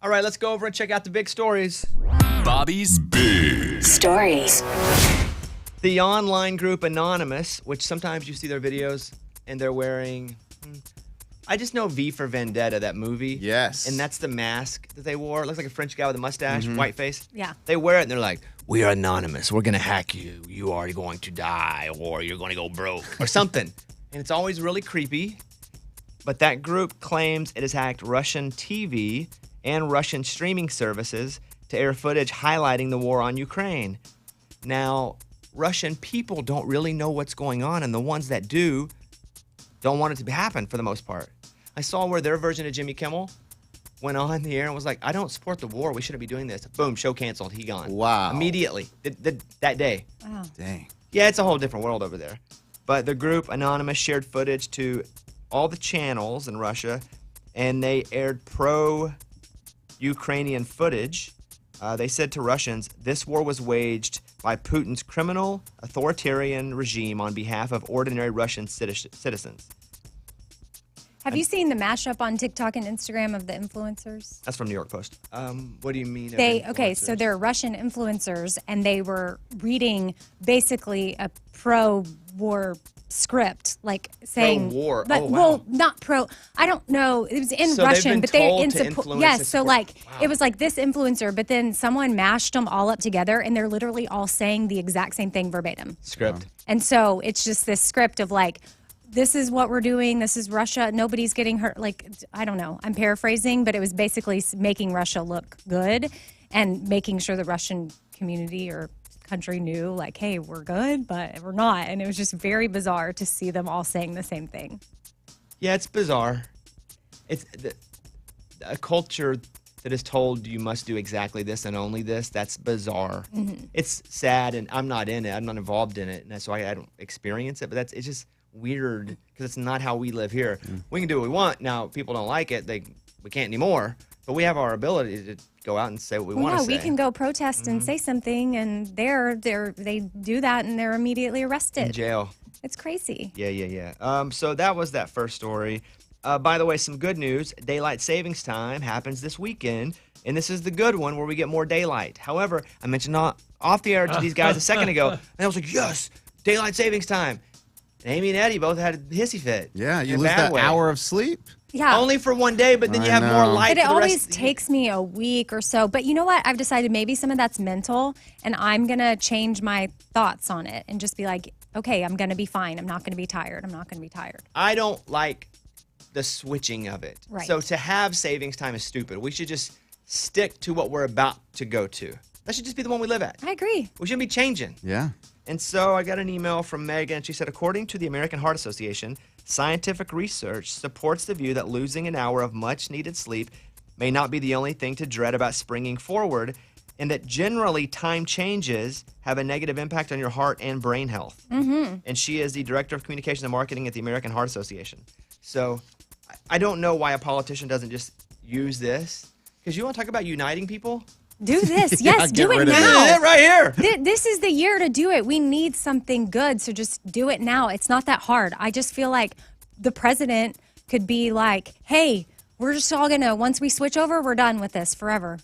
All right, let's go over and check out the big stories. Bobby's Big Stories. The online group Anonymous, which sometimes you see their videos and they're wearing, I just know V for Vendetta, that movie. Yes. And that's the mask that they wore. It looks like a French guy with a mustache, white face. Yeah. They wear it and they're like, we are anonymous. We're going to hack you. You are going to die or you're going to go broke or something. And it's always really creepy. But that group claims it has hacked Russian TV and Russian streaming services to air footage highlighting the war on Ukraine. Now, Russian people don't really know what's going on, and the ones that do don't want it to happen for the most part. I saw where their version of Jimmy Kimmel went on the air and was like, I don't support the war. We shouldn't be doing this. Boom, show canceled. He gone. Wow. Immediately, that day. Wow. Dang. Yeah, it's a whole different world over there. But the group Anonymous shared footage to all the channels in Russia, and they aired pro-Ukrainian footage. They said to Russians, this war was waged by Putin's criminal, authoritarian regime on behalf of ordinary Russian citizens. Have you seen the mashup on TikTok and Instagram of the influencers? That's from New York Post. What do you mean? So they're Russian influencers, and they were reading basically a pro-war script, like saying pro-war. But, wow. Well, not pro. I don't know. It was in So Russian, they've been told to influence yes. this So war. like Wow. it was like this influencer, but then someone mashed them all up together, and they're literally all saying the exact same thing verbatim. Script. And so it's just this script of like, this is what we're doing. This is Russia. Nobody's getting hurt. Like, I don't know. I'm paraphrasing, but it was basically making Russia look good and making sure the Russian community or country knew, like, hey, we're good, but we're not. And it was just very bizarre to see them all saying the same thing. Yeah, it's bizarre. It's a culture that is told you must do exactly this and only this. That's bizarre. Mm-hmm. It's sad, and I'm not in it. I'm not involved in it, and that's why I don't experience it. But it's just weird because it's not how we live here. We can do what we want. Now, if people don't like it, we can't anymore. But we have our ability to go out and say what we want to say. We can go protest and say something, and they do that, and they're immediately arrested. In jail. It's crazy. Yeah. So that was that first story. By the way, some good news. Daylight savings time happens this weekend, and this is the good one where we get more daylight. However, I mentioned off the air to these guys a second ago, and I was like, yes, daylight savings time. And Amy and Eddie both had a hissy fit. Yeah, you in a lose bad that way. hour of sleep. Yeah. Only for one day, but then you I have more know. light But it for the rest always of the takes me a week or so. But you know what? I've decided maybe some of that's mental, and I'm going to change my thoughts on it and just be like, okay, I'm going to be fine. I'm not going to be tired. I'm not going to be tired. I don't like the switching of it. Right. So to have savings time is stupid. We should just stick to what we're about to go to. That should just be the one we live at. I agree. We shouldn't be changing. Yeah. And so I got an email from Megan. She said, according to the American Heart Association, scientific research supports the view that losing an hour of much-needed sleep may not be the only thing to dread about springing forward, and that generally time changes have a negative impact on your heart and brain health. Mm-hmm. And she is the Director of Communications and Marketing at the American Heart Association. So I don't know why a politician doesn't just use this. Because you want to talk about uniting people? Do this. Yes, get do it rid of now. Yeah, right here. This is the year to do it. We need something good, so just do it now. It's not that hard. I just feel like the president could be like, hey, we're just all going to, once we switch over, we're done with this forever.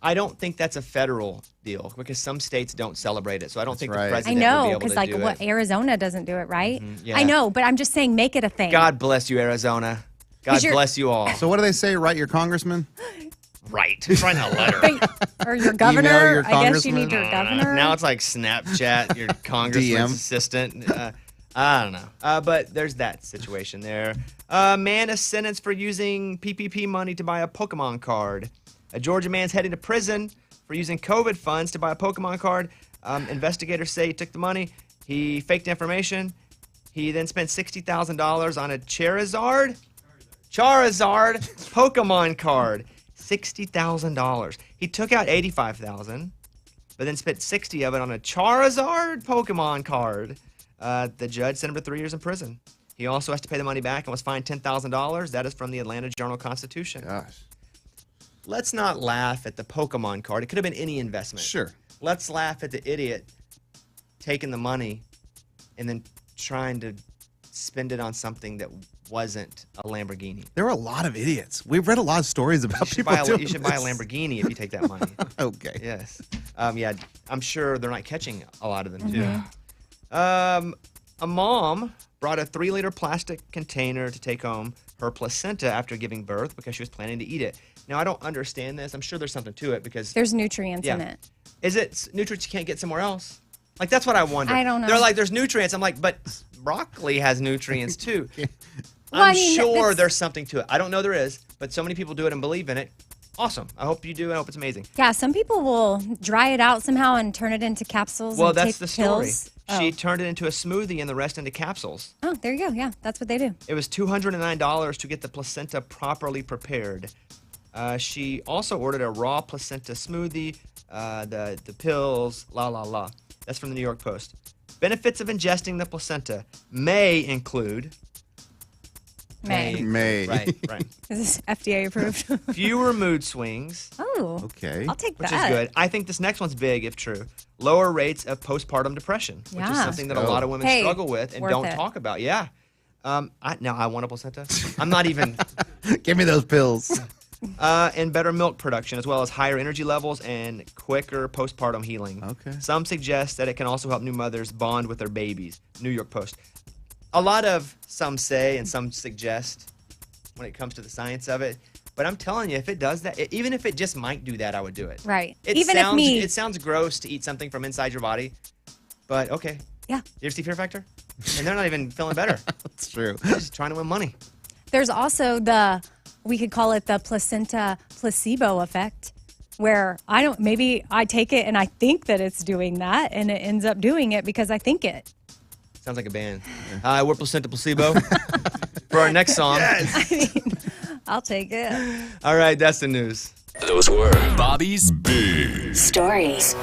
I don't think that's a federal deal because some states don't celebrate it. So I don't think right. the I president would be know, able because to like do what it. Arizona doesn't do it, right? yeah. I know, but I'm just saying make it a thing. God bless you, Arizona. God 'Cause you're- bless you all. So what do they say? Write your congressman? Right. Write a letter. Or your governor. Email your I guess you need congressman. your governor. Now it's like Snapchat, your congressman's DM. assistant. I don't know. But there's that situation there. Man is sentenced for using PPP money to buy a Pokemon card. A Georgia man's heading to prison for using COVID funds to buy a Pokemon card. Investigators say he took the money. He faked information. He then spent $60,000 on a Charizard Pokemon card. $60,000. He took out $85,000, but then spent $60,000 of it on a Charizard Pokemon card. The judge sent him to 3 years in prison. He also has to pay the money back and was fined $10,000. That is from the Atlanta Journal-Constitution. Gosh. Let's not laugh at the Pokemon card. It could have been any investment. Sure. Let's laugh at the idiot taking the money and then trying to spend it on something that wasn't a Lamborghini. There were a lot of idiots. We've read a lot of stories about people doing You should buy a Lamborghini if you take that money. Okay. Yes. Yeah, I'm sure they're not catching a lot of them, too. Mm-hmm. A mom brought a 3-liter plastic container to take home her placenta after giving birth because she was planning to eat it. Now, I don't understand this. I'm sure there's something to it because... There's nutrients in it. Is it nutrients you can't get somewhere else? Like, that's what I wonder. I don't know. They're like, there's nutrients. I'm like, but broccoli has nutrients, too. Well, I'm I mean, sure there's something to it. I don't know there is, but so many people do it and believe in it. Awesome. I hope you do. I hope it's amazing. Yeah, some people will dry it out somehow and turn it into capsules. Well, and that's take the story. pills. She turned it into a smoothie and the rest into capsules. Oh, there you go. Yeah, that's what they do. It was $209 to get the placenta properly prepared. She also ordered a raw placenta smoothie, the pills, la. That's from the New York Post. Benefits of ingesting the placenta may include... May. Right. Is this FDA approved? Fewer mood swings, Oh, Okay. I'll take which that. is good. I think this next one's big if true. Lower rates of postpartum depression, which is Yeah. something that a lot of women Hey, struggle with and worth don't it. talk about. Yeah. I want a placenta. I'm not even... Give me those pills. And better milk production, as well as higher energy levels and quicker postpartum healing. Okay. Some suggest that it can also help new mothers bond with their babies. New York Post. A lot of some say and some suggest when it comes to the science of it. But I'm telling you, if it does that, even if it just might do that, I would do it. Right. It sounds gross to eat something from inside your body, but okay. Yeah. You ever see Fear Factor? And they're not even feeling better. That's true. They're just trying to win money. There's also we could call it the placenta placebo effect, where maybe I take it and I think that it's doing that, and it ends up doing it because I think it. Sounds like a band. Hi, we're Placenta Placebo. For our next song. I'll take it. All right, that's the news. Those were Bobby's Big Stories.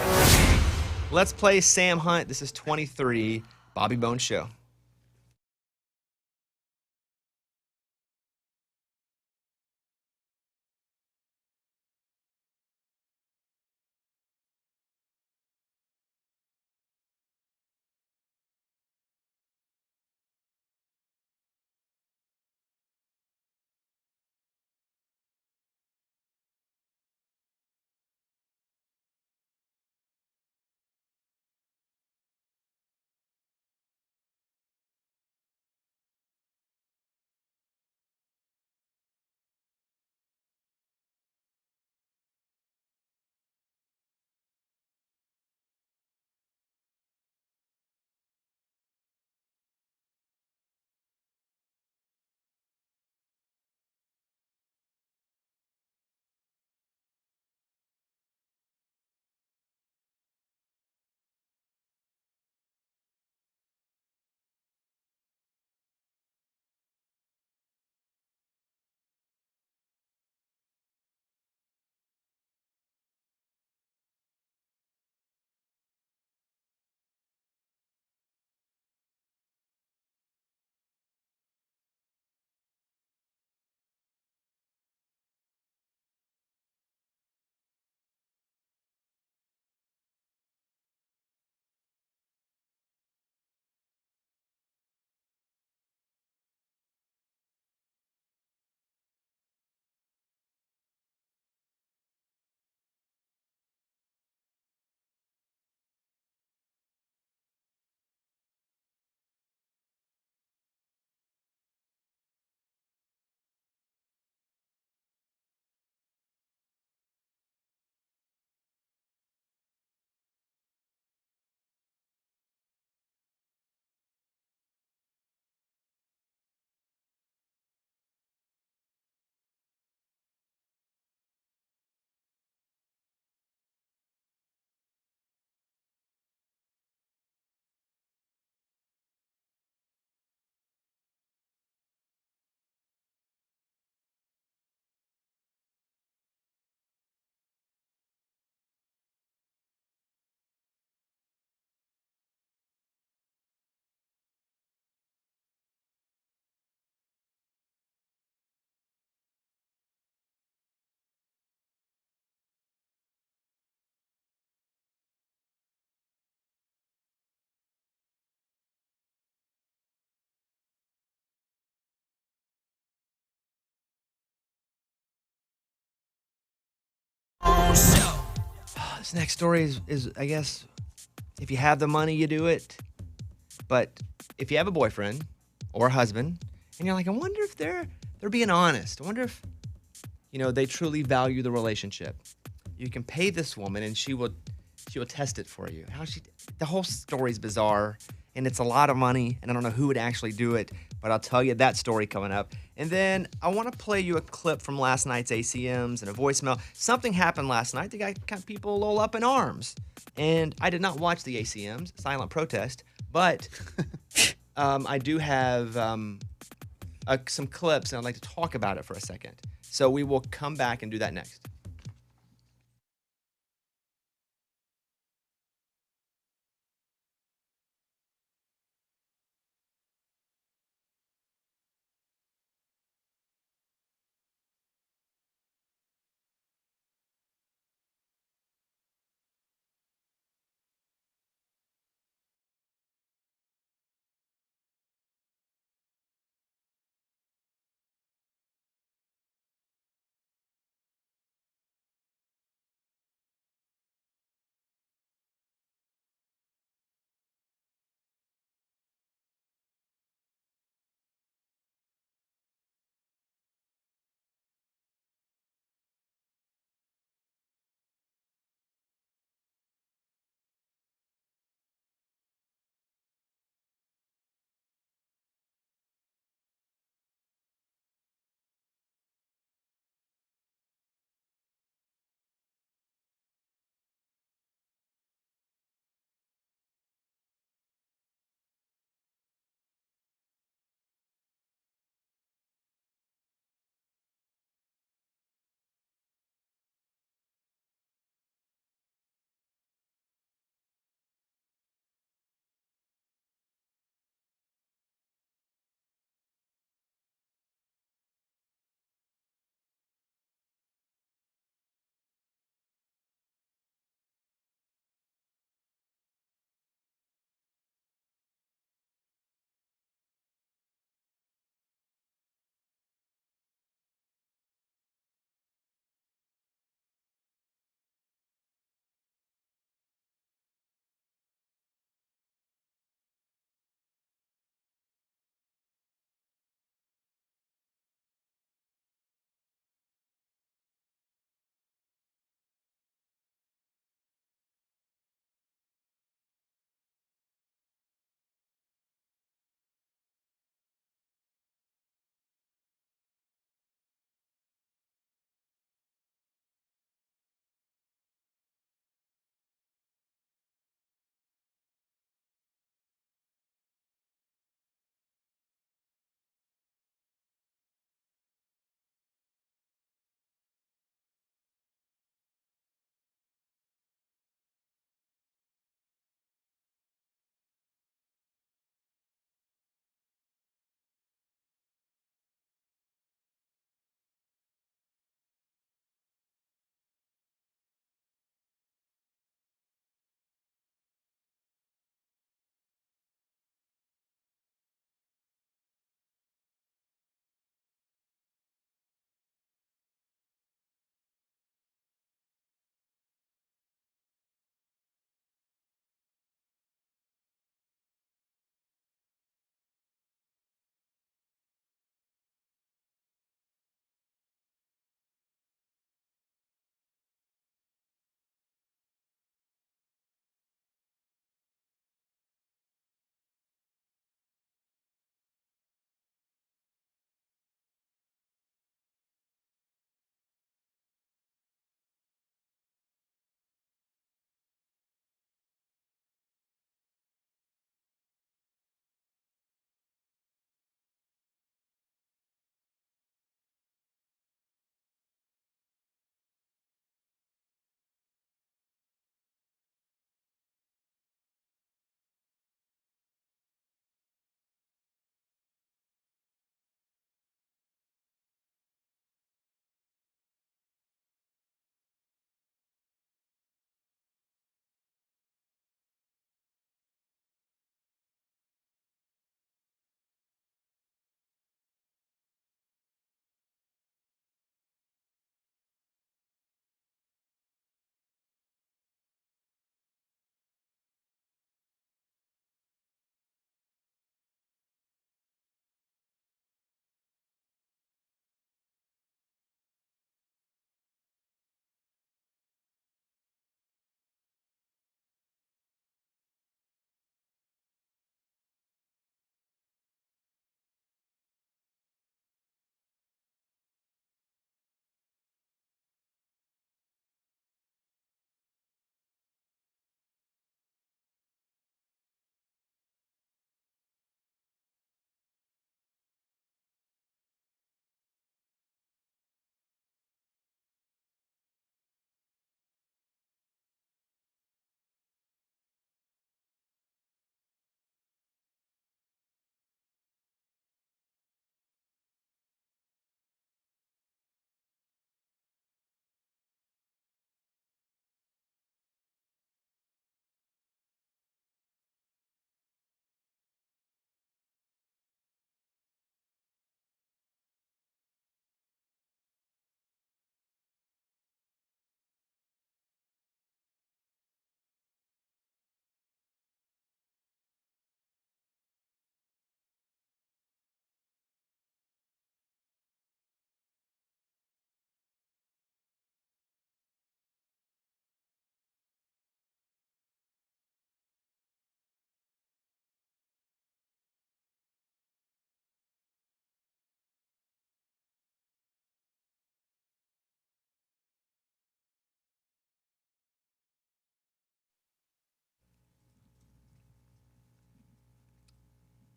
Let's play Sam Hunt. This is 23, Bobby Bones Show. This next story is, I guess, if you have the money, you do it. But if you have a boyfriend or a husband, and you're like, I wonder if they're being honest. I wonder if, they truly value the relationship. You can pay this woman, and she will test it for you. The whole story's bizarre, and it's a lot of money, and I don't know who would actually do it, but I'll tell you that story coming up. And then I want to play you a clip from last night's ACMs and a voicemail. Something happened last night that got people a little up in arms. And I did not watch the ACMs, silent protest, but I do have some clips, and I'd like to talk about it for a second. So we will come back and do that next.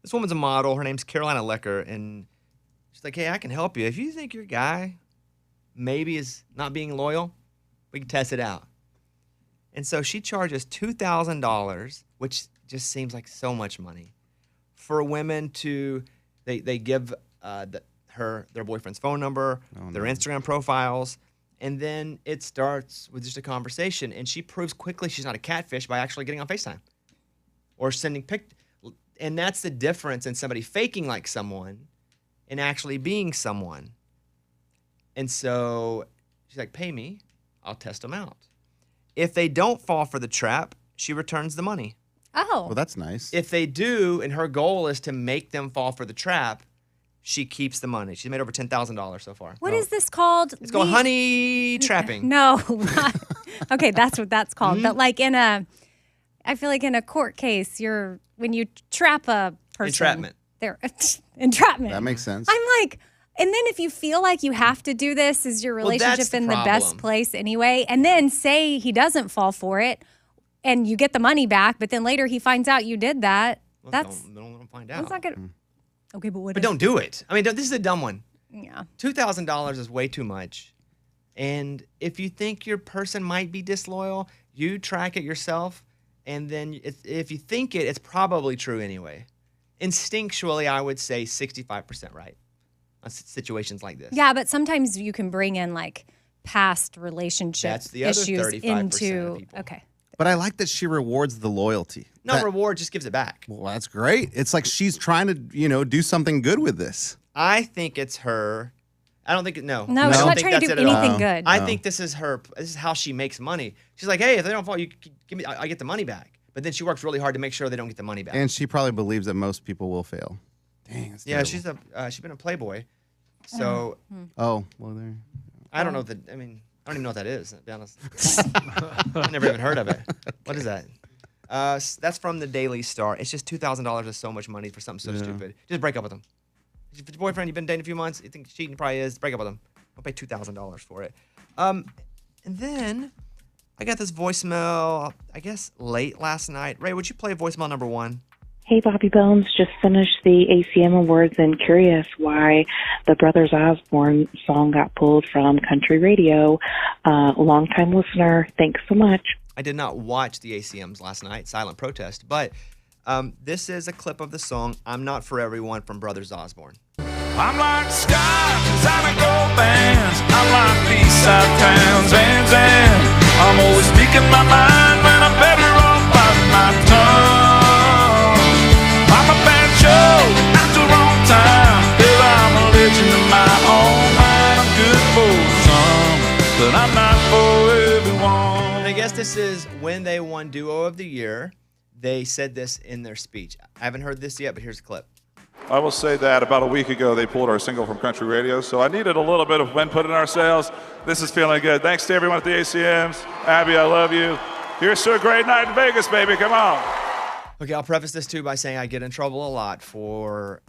This woman's a model. Her name's Carolina Lecker, and she's like, hey, I can help you. If you think your guy maybe is not being loyal, we can test it out. And so she charges $2,000, which just seems like so much money, for women to, they give their boyfriend's phone number, their Instagram profiles, and then it starts with just a conversation. And she proves quickly she's not a catfish by actually getting on FaceTime or sending pictures. And that's the difference in somebody faking like someone and actually being someone. And so she's like, pay me, I'll test them out. If they don't fall for the trap, she returns the money. Oh. Well, that's nice. If they do, and her goal is to make them fall for the trap, she keeps the money. She's made over $10,000 so far. What is this called? It's called honey trapping. No. Okay, that's what that's called. But like I feel like in a court case, when you trap a person. Entrapment. Entrapment. That makes sense. I'm like, and then if you feel like you have to do this, is your relationship in the best place anyway? And then say he doesn't fall for it and you get the money back, but then later he finds out you did that. Well, that's don't let him find out. that's not good. Okay, but But don't do it. I mean, this is a dumb one. Yeah. $2,000 is way too much. And if you think your person might be disloyal, you track it yourself. And then if you think it's probably true anyway. Instinctually, I would say 65% right on situations like this. Yeah, but sometimes you can bring in like past relationship That's the other issues 35% into. of people. Okay. But I like that she rewards the loyalty. Not reward, just gives it back. Well, that's great. It's like she's trying to, do something good with this. I think it's her. I don't think No, I she's don't not think trying to that's do it at all. anything good. I think this is her. This is how she makes money. She's like, hey, if they don't fall, you give me. I get the money back. But then she works really hard to make sure they don't get the money back. And she probably believes that most people will fail. Dang, that's Yeah, terrible. she's been a Playboy. So Oh, well, there. I don't know that. I mean, I don't even know what that is. To be honest, I never even heard of it. What is that? That's from the Daily Star. It's just $2,000 is so much money for something so stupid. Just break up with him. If your boyfriend you've been dating a few months, you think he's cheating, probably is. Break up with him. Don't pay $2,000 for it. And then I got this voicemail. I guess late last night. Ray, would you play voicemail number 1? Hey, Bobby Bones, just finished the ACM Awards and curious why the Brothers Osborne song got pulled from country radio. Long-time listener, thanks so much. I did not watch the ACMs last night, silent protest, but this is a clip of the song I'm Not For Everyone from Brothers Osborne. I'm like skies and gold bands. I'm like these side towns, and I'm always speaking my mind when I'm better off biting my tongue. I'm a bad show at the wrong time. Hell, I'm a legend in my own mind. I'm good for some, but I'm not for everyone. And I guess this is when they won Duo of the Year. They said this in their speech. I haven't heard this yet, but here's a clip. I will say that about a week ago, they pulled our single from country radio, so I needed a little bit of wind put in our sails. This is feeling good. Thanks to everyone at the ACMs. Abby, I love you. Here's to a great night in Vegas, baby. Come on. Okay, I'll preface this too by saying I get in trouble a lot for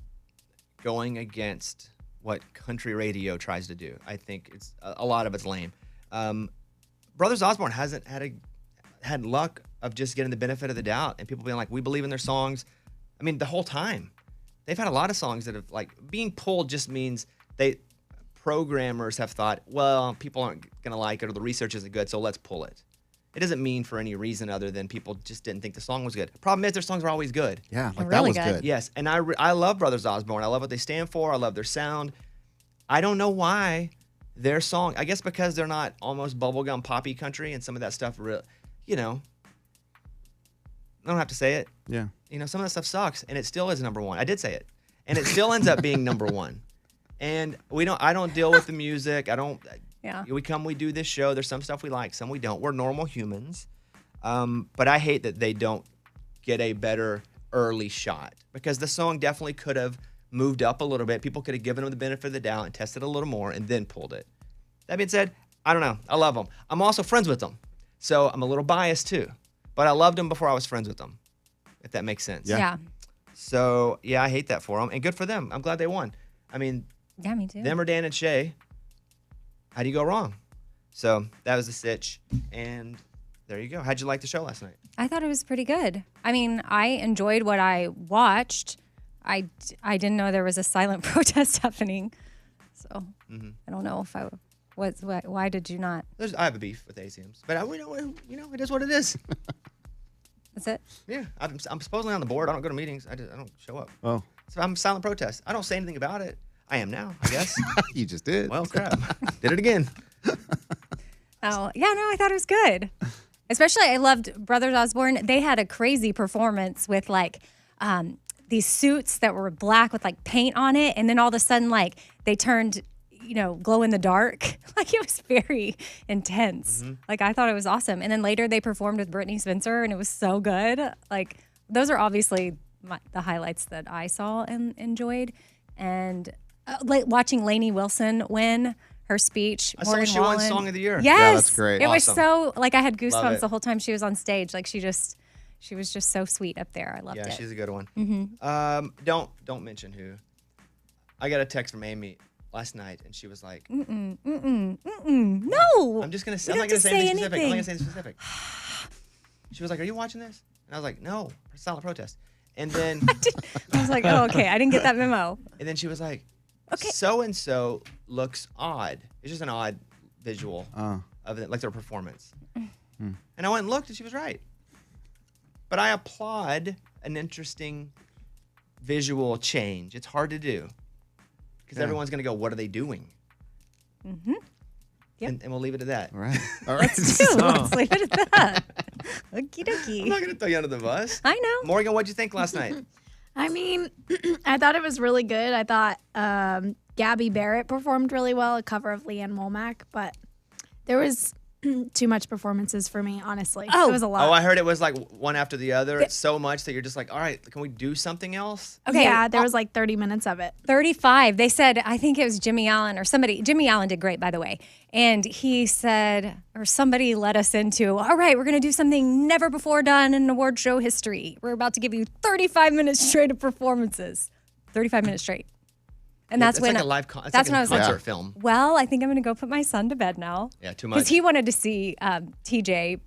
going against what country radio tries to do. I think it's a lot of it's lame. Brothers Osborne hasn't had luck of just getting the benefit of the doubt and people being like, we believe in their songs. I mean, the whole time. They've had a lot of songs that have, like, being pulled just means programmers have thought, well, people aren't going to like it or the research isn't good, so let's pull it. It doesn't mean for any reason other than people just didn't think the song was good. Problem is, their songs are always good. Yeah, like Really that was good. good. Yes, and I love Brothers Osborne. I love what they stand for. I love their sound. I don't know why their song, I guess because they're not almost bubblegum poppy country and some of that stuff, I don't have to say it. Yeah. Some of that stuff sucks, and it still is number 1. I did say it, and it still ends up being number 1. And I don't deal with the music. Yeah. We do this show. There's some stuff we like, some we don't. We're normal humans, but I hate that they don't get a better early shot because the song definitely could have moved up a little bit. People could have given them the benefit of the doubt and tested a little more, and then pulled it. That being said, I don't know. I love them. I'm also friends with them, so I'm a little biased too. But I loved them before I was friends with them, if that makes sense. Yeah. So, yeah, I hate that for them. And good for them. I'm glad they won. I mean, Yeah, me too. them or Dan and Shay, how do you go wrong? So that was the sitch. And there you go. How'd you like the show last night? I thought it was pretty good. I mean, I enjoyed what I watched. I didn't know there was a silent protest happening. So I don't know if I was. Why did you not? I have a beef with ACMs, but it is what it is. That's it. Yeah, I'm supposedly on the board. I don't go to meetings. I don't show up. Oh, So I'm silent protest. I don't say anything about it. I am now, I guess. you just did. Well, crap. Did it again. Oh, yeah, no, I thought it was good. Especially, I loved Brothers Osborne. They had a crazy performance with like these suits that were black with like paint on it, and then all of a sudden, like they turned, glow in the dark. Like it was very intense. Like I thought it was awesome. And then later they performed with Brittany Spencer, and it was so good. Like those are obviously the highlights that I saw and enjoyed. And like watching Lainey Wilson win her speech. I saw she won Song of the Year. Yes, Yeah, that's great. It was Awesome. so like I had Love goosebumps it. the whole time she was on stage. Like she was just so sweet up there. I loved Yeah, it. she's a good one. Don't mention who. I got a text from Amy last night, and she was like, No, I'm just gonna say, You I'm don't not gonna have to say anything say specific. I'm not gonna anything. say anything specific. She was like, "Are you watching this?" And I was like, "No, silent protest." And then I was like, oh, okay, I didn't get that memo. and then she was like, Okay. "So and so looks odd." It's just an odd visual Oh. of it, like their performance. And I went and looked, and she was right. But I applaud an interesting visual change. It's hard to do because Yeah. everyone's gonna go, "What are they doing?" Yep. And we'll leave it at that. All right. All right. Let's leave it at that. Okie I'm dokie. not gonna throw you under the bus. I know. Morgan, what'd you think last night? I mean, I thought it was really good. I thought Gabby Barrett performed really well, a cover of Leanne Womack, but there was too much performances for me, honestly. Oh. It was a lot. Oh, I heard it was like one after the other so much that you're just like, all right, can we do something else? Okay. Yeah, there was like 30 minutes of it. 35. They said, I think it was Jimmy Allen or somebody. Jimmy Allen did great, by the way. And he said, or somebody led us into, all right, we're going to do something never before done in award show history. We're about to give you 35 minutes straight of performances. 35 minutes straight. And that's when like a live it's that's like when a I was like, concert film. well, I think I'm going to go put my son to bed now. Yeah, too Because much. he wanted to see TJ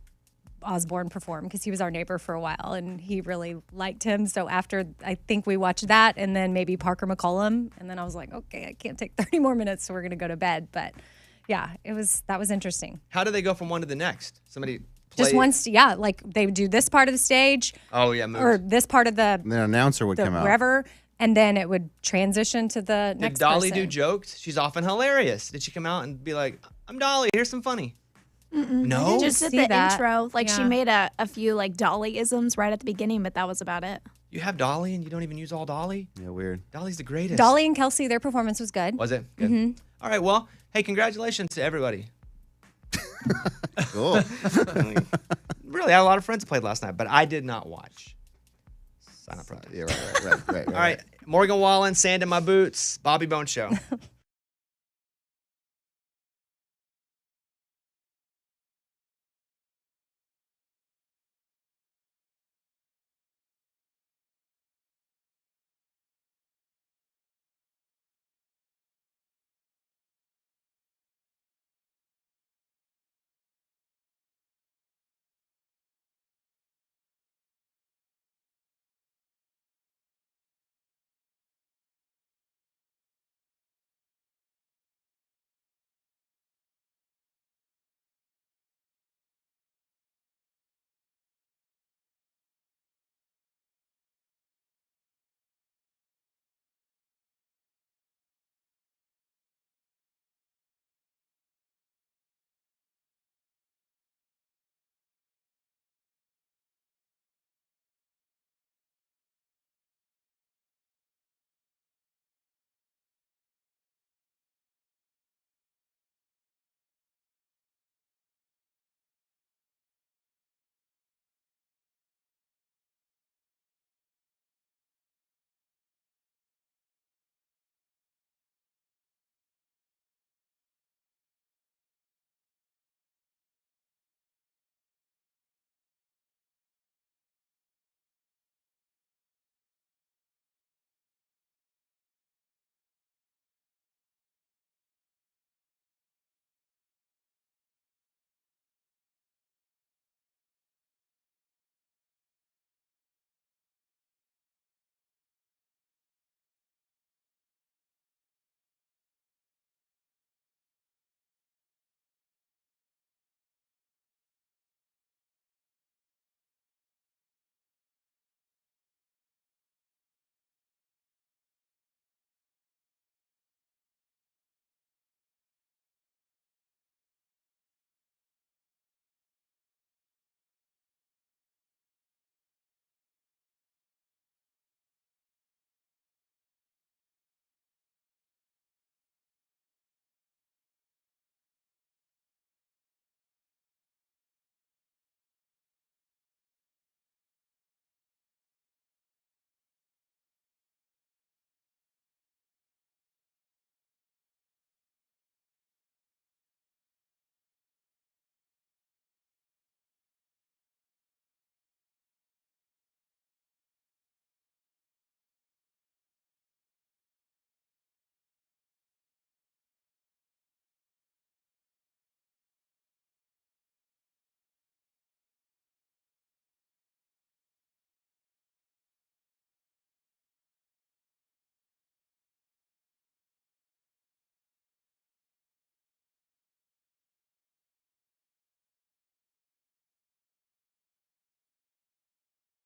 Osborne perform because he was our neighbor for a while and he really liked him. So after I think we watched that and then maybe Parker McCollum, and then I was like, okay, I can't take 30 more minutes, so we're gonna go to bed. But yeah, that was interesting. How do they go from one to the next? Somebody Just play- once, yeah, like they would do this part of the stage Oh yeah, move. or this part of the The announcer would come out. wherever, and then it would transition to the Did next Dolly person. do jokes? She's often hilarious. Did she come out and be like, "I'm Dolly. Here's some funny"? No. Just at see the that. intro, like she Yeah. made a few like Dolly-isms right at the beginning, but that was about it. You have Dolly and you don't even use all Dolly. Yeah, weird. Dolly's the greatest. Dolly and Kelsey, their performance was good. Was it? Good. All right. Well, hey, congratulations to everybody. Cool. Really, I had a lot of friends that played last night, but I did not watch. Sign up protest. Yeah, right. All right. Morgan Wallen, Sand in My Boots, Bobby Bone Show.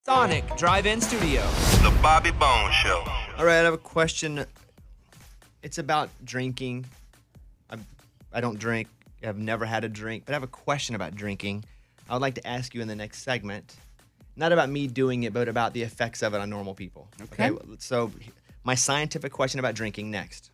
Sonic Drive-In Studio. The Bobby Bones Show. All right, I have a question. It's about drinking. I don't drink. I've never had a drink, but I have a question about drinking. I would like to ask you in the next segment. Not about me doing it, but about the effects of it on normal people. Okay. So my scientific question about drinking next.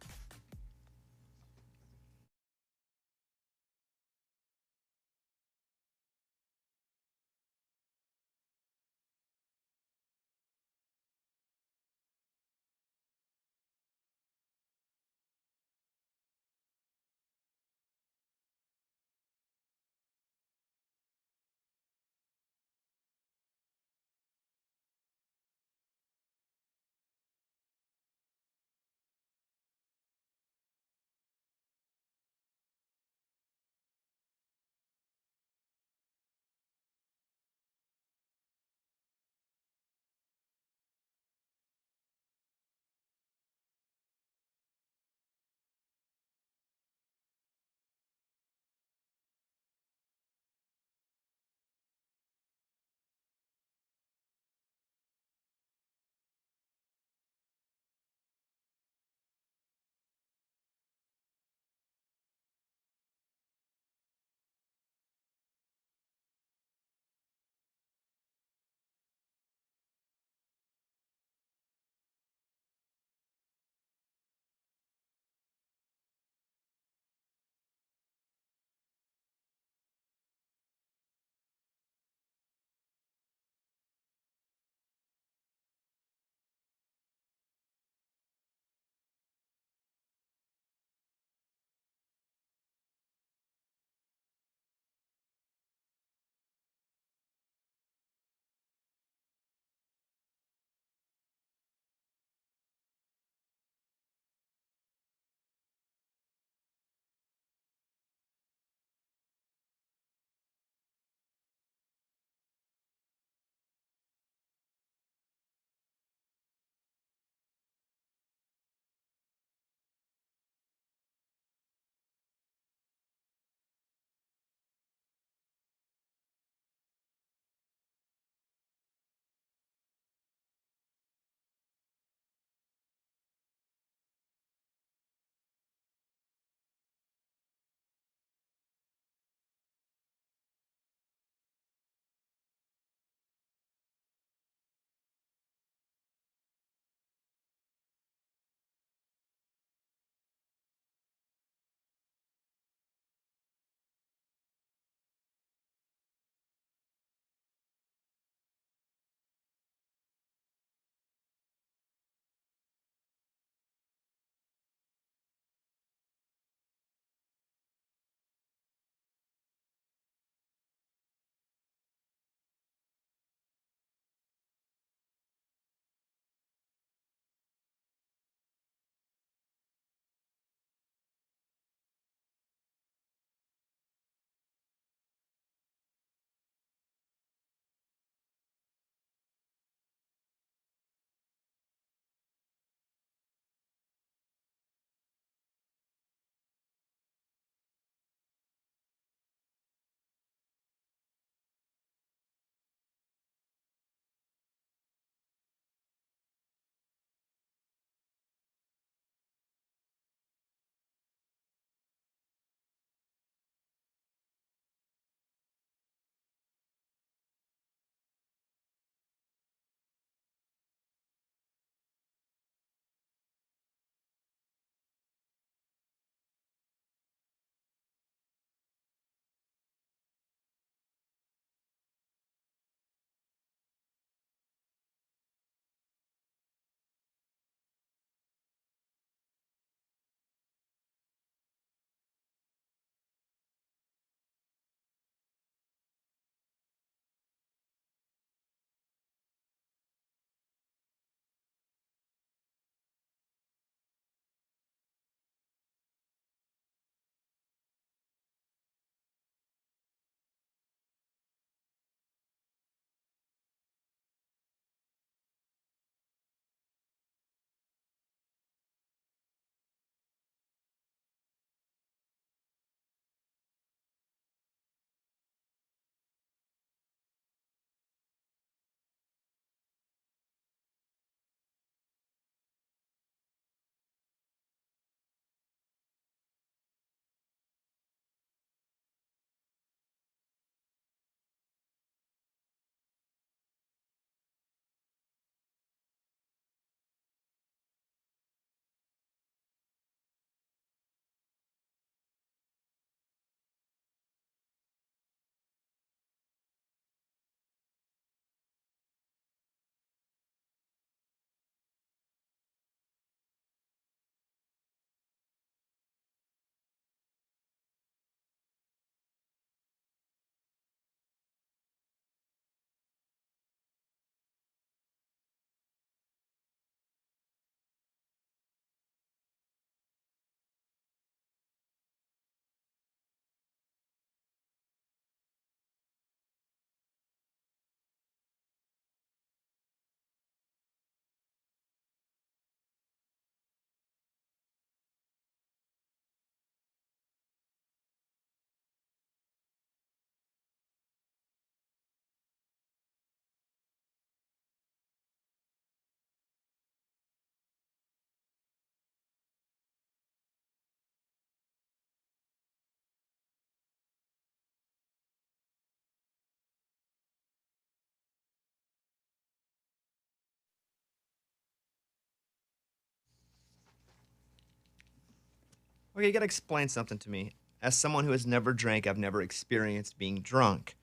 Okay, you got to explain something to me. As someone who has never drank, I've never experienced being drunk.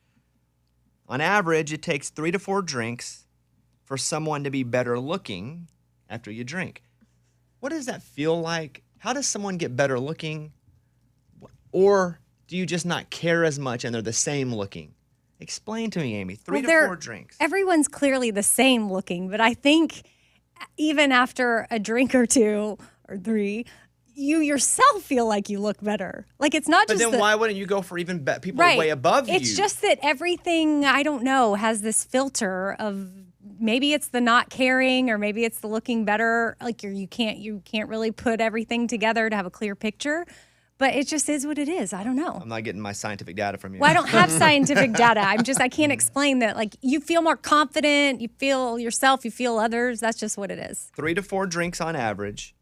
On average, it takes 3 to 4 drinks for someone to be better looking after you drink. What does that feel like? How does someone get better looking? Or do you just not care as much and they're the same looking? Explain to me, Amy. 3 to 4 drinks. Everyone's clearly the same looking, but I think even after a drink or 2 or 3, you yourself feel like you look better. Like it's not But just then why wouldn't you go for even people right. way above you? It's just that everything, I don't know, has this filter of maybe it's the not caring or maybe it's the looking better. Like you can't really put everything together to have a clear picture. But it just is what it is. I don't know. I'm not getting my scientific data from you. Well, I don't have scientific data. I can't explain that. Like you feel more confident, you feel yourself, you feel others. That's just what it is. 3 to 4 drinks on average,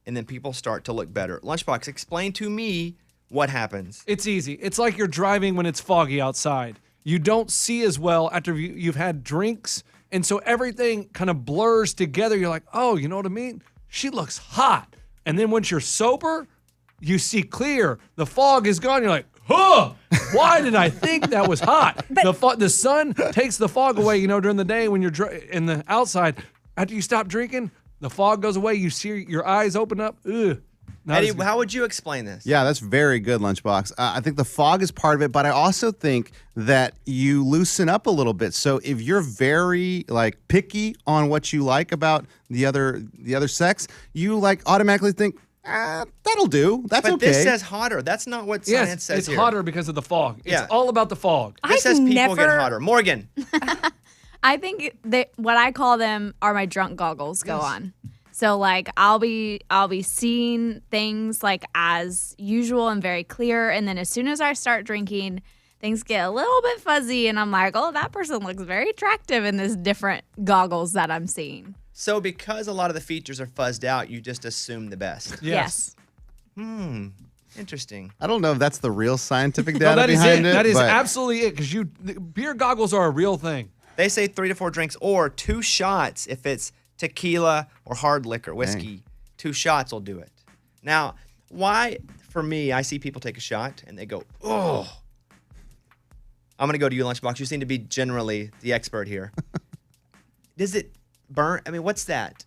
and then people start to look better. Lunchbox, explain to me what happens. It's easy. It's like you're driving when it's foggy outside. You don't see as well after you've had drinks, and so everything kind of blurs together. You're like, oh, you know what I mean? She looks hot. And then once you're sober, you see clear. The fog is gone. You're like, huh, why did I think that was hot? The sun takes the fog away, during the day when you're in the outside. After you stop drinking, the fog goes away. You see your eyes open up. Ugh. Eddie, how would you explain this? Yeah, that's very good, Lunchbox. I think the fog is part of it, but I also think that you loosen up a little bit. So if you're very picky on what you like about the other sex, you automatically think, that'll do. That's okay. But this says hotter. That's not what science says it's here. hotter because of the fog. Yeah. It's all about the fog. This says people get hotter. Morgan. I think what I call them are my drunk goggles go on. So I'll be seeing things as usual and very clear, and then as soon as I start drinking, things get a little bit fuzzy, and I'm like, oh, that person looks very attractive in this different goggles that I'm seeing. So because a lot of the features are fuzzed out, you just assume the best. Yes. Interesting. I don't know if that's the real scientific data that behind it. That is but absolutely it, because beer goggles are a real thing. They say 3 to 4 drinks or 2 shots if it's tequila or hard liquor, whiskey. Dang. 2 shots will do it. Now, why, for me, I see people take a shot and they go, oh. I'm going to go to you, Lunchbox. You seem to be generally the expert here. Does it burn? I mean, what's that?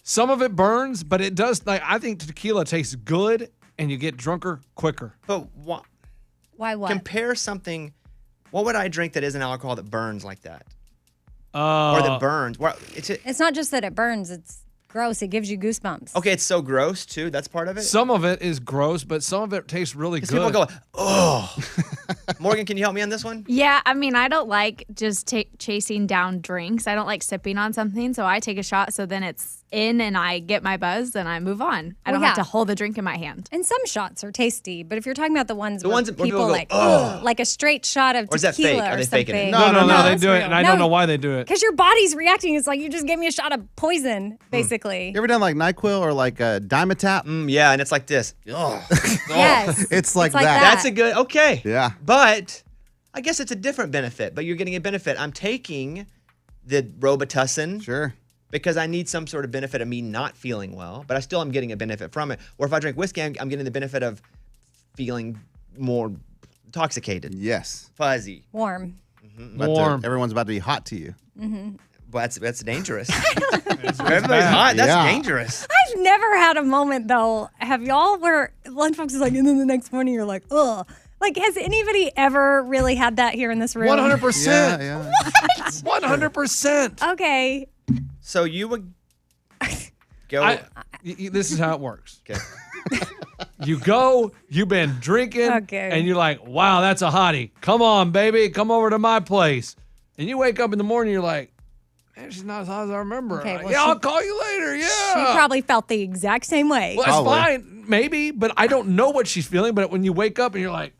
Some of it burns, but it does. I think tequila tastes good and you get drunker quicker. But what? Why what? Compare something. What would I drink that isn't alcohol that burns like that? Or that burns. Well, It's not just that it burns. It's gross. It gives you goosebumps. Okay, it's so gross too. That's part of it. Some of it is gross, but some of it tastes really good. People go, oh. Morgan, can you help me on this one? Yeah, I mean, I don't like just chasing down drinks. I don't like sipping on something, so I take a shot so then it's in and I get my buzz and I move on. I don't have to hold the drink in my hand. And some shots are tasty, but if you're talking about the ones that people go, like, oh. Like a straight shot of or is that tequila fake? Are or they something. faking it? No, they do it, real. and I don't know why they do it. Because your body's reacting. It's like you just gave me a shot of poison, basically. You ever done NyQuil or Dimetap? Yeah, and it's like this. Yes. It's like that. That's a good, okay. Yeah. But I guess it's a different benefit, but you're getting a benefit. I'm taking the Robitussin. Sure. Because I need some sort of benefit of me not feeling well, but I still am getting a benefit from it. Or if I drink whiskey, I'm getting the benefit of feeling more intoxicated. Yes. Warm. Fuzzy. Warm. Everyone's about to be hot to you. Well, that's dangerous. Everybody's hot. That's dangerous. I've never had a moment, though. Have y'all where Lunchbox is like, and then the next morning you're like, ugh. Like, has anybody ever really had that here in this room? 100%. Yeah. What? 100%. Okay. So you would go. This is how it works. Okay. You go, you've been drinking, and you're like, wow, that's a hottie. Come on, baby. Come over to my place. And you wake up in the morning, you're like, man, she's not as hot as I remember. Okay, well, yeah, I'll call you later. Yeah. She probably felt the exact same way. Well, that's fine, maybe, but I don't know what she's feeling. But when you wake up and you're like,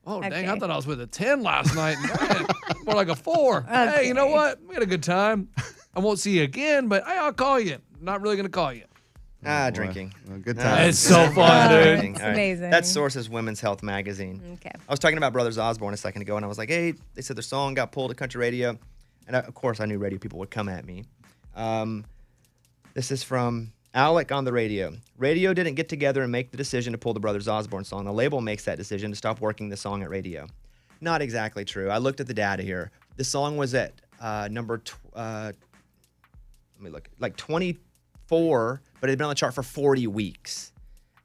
oh, dang, I thought I was with a 10 last night. Man, more like a 4. Hey, you know what? We had a good time. I won't see you again, but hey, I'll call you. I'm not really going to call you. Drinking. Well, good time. It's so fun, dude. It's amazing. That source is Women's Health Magazine. Okay. I was talking about Brothers Osborne a second ago, and I was like, hey, they said their song got pulled at country radio. And of course, I knew radio people would come at me. This is from Alec on the radio. Radio didn't get together and make the decision to pull the Brothers Osborne song. The label makes that decision to stop working the song at radio. Not exactly true. I looked at the data here. The song was at let me look, like 24, but it had been on the chart for 40 weeks.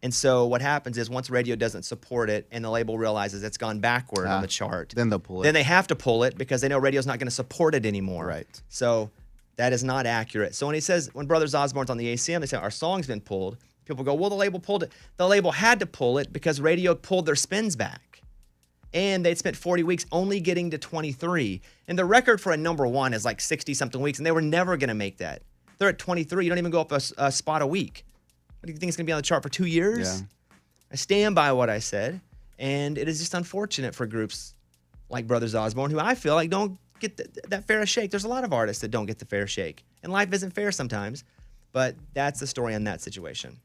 And so what happens is once radio doesn't support it and the label realizes it's gone backward on the chart, Then they'll pull it. then they have to pull it because they know radio's not going to support it anymore. Right. So that is not accurate. So when he says, when Brothers Osborne's on the ACM, they say, our song's been pulled. People go, well, the label pulled it. The label had to pull it because radio pulled their spins back. And they'd spent 40 weeks only getting to 23. And the record for a number one is like 60-something weeks, and they were never going to make that. They're at 23. You don't even go up a spot a week. What do you think it's going to be on the chart for 2 years? Yeah. I stand by what I said. And it is just unfortunate for groups like Brothers Osborne, who I feel like don't get that fair shake. There's a lot of artists that don't get the fair shake. And life isn't fair sometimes. But that's the story on that situation.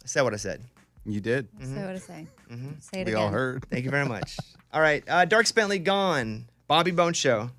I said what I said. You did. Say what I say. Say it We again. all heard. Thank you very much. All right. Dark Bentley gone. Bobby Bones Show.